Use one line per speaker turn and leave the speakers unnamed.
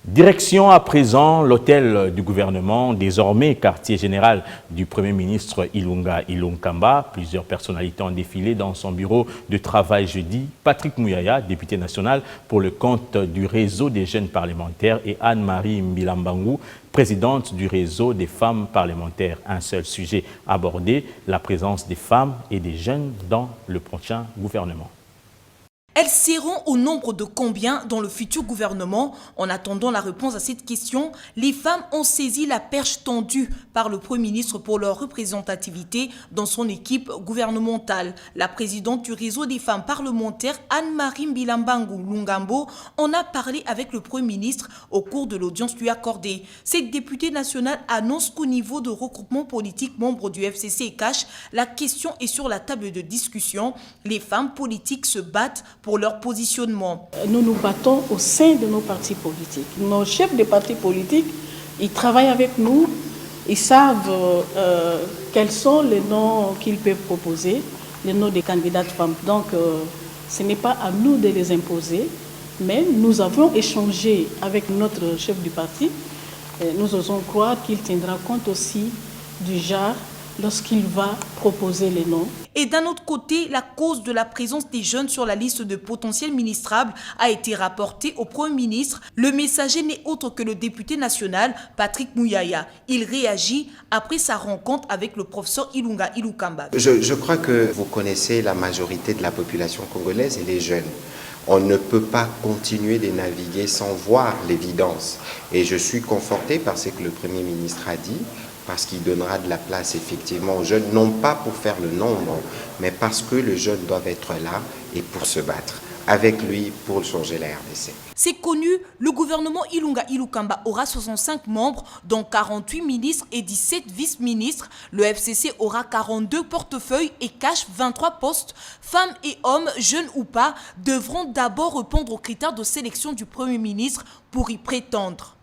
Direction à présent l'hôtel du gouvernement, désormais quartier général du Premier ministre Ilunga Ilunkamba. Plusieurs personnalités ont défilé dans son bureau de travail jeudi. Patrick Mouyaya, député national pour le compte du réseau des jeunes parlementaires, et Anne-Marie Mbilambangu, présidente du réseau des femmes parlementaires. Un seul sujet abordé, la présence des femmes et des jeunes dans le prochain gouvernement.
Elles seront au nombre de combien dans le futur gouvernement? En attendant la réponse à cette question, les femmes ont saisi la perche tendue par le Premier ministre pour leur représentativité dans son équipe gouvernementale. La présidente du réseau des femmes parlementaires, Anne-Marie Mbilambangu Lungambo, en a parlé avec le Premier ministre au cours de l'audience lui accordée. Cette députée nationale annonce qu'au niveau de regroupement politique membre du FCC et CACH, la question est sur la table de discussion. Les femmes politiques se battent pour leur positionnement.
Nous nous battons au sein de nos partis politiques. Nos chefs de partis politiques, ils travaillent avec nous, ils savent quels sont les noms qu'ils peuvent proposer, les noms des candidates femmes. Donc, ce n'est pas à nous de les imposer, mais nous avons échangé avec notre chef du parti. Nous osons croire qu'il tiendra compte aussi du genre lorsqu'il va proposer les noms.
Et d'un autre côté, la cause de la présence des jeunes sur la liste de potentiels ministrables a été rapportée au Premier ministre. Le messager n'est autre que le député national Patrick Mouyaya. Il réagit après sa rencontre avec le professeur Ilunga Ilunkamba.
Je crois que vous connaissez la majorité de la population congolaise et les jeunes. On ne peut pas continuer de naviguer sans voir l'évidence. Et je suis conforté par ce que le Premier ministre a dit, parce qu'il donnera de la place effectivement aux jeunes, non pas pour faire le nombre, mais parce que les jeunes doivent être là et pour se battre avec lui pour changer la RDC.
C'est connu, le gouvernement Ilunga Ilunkamba aura 65 membres, dont 48 ministres et 17 vice-ministres. Le FCC aura 42 portefeuilles et CACH 23 postes. Femmes et hommes, jeunes ou pas, devront d'abord répondre aux critères de sélection du Premier ministre pour y prétendre.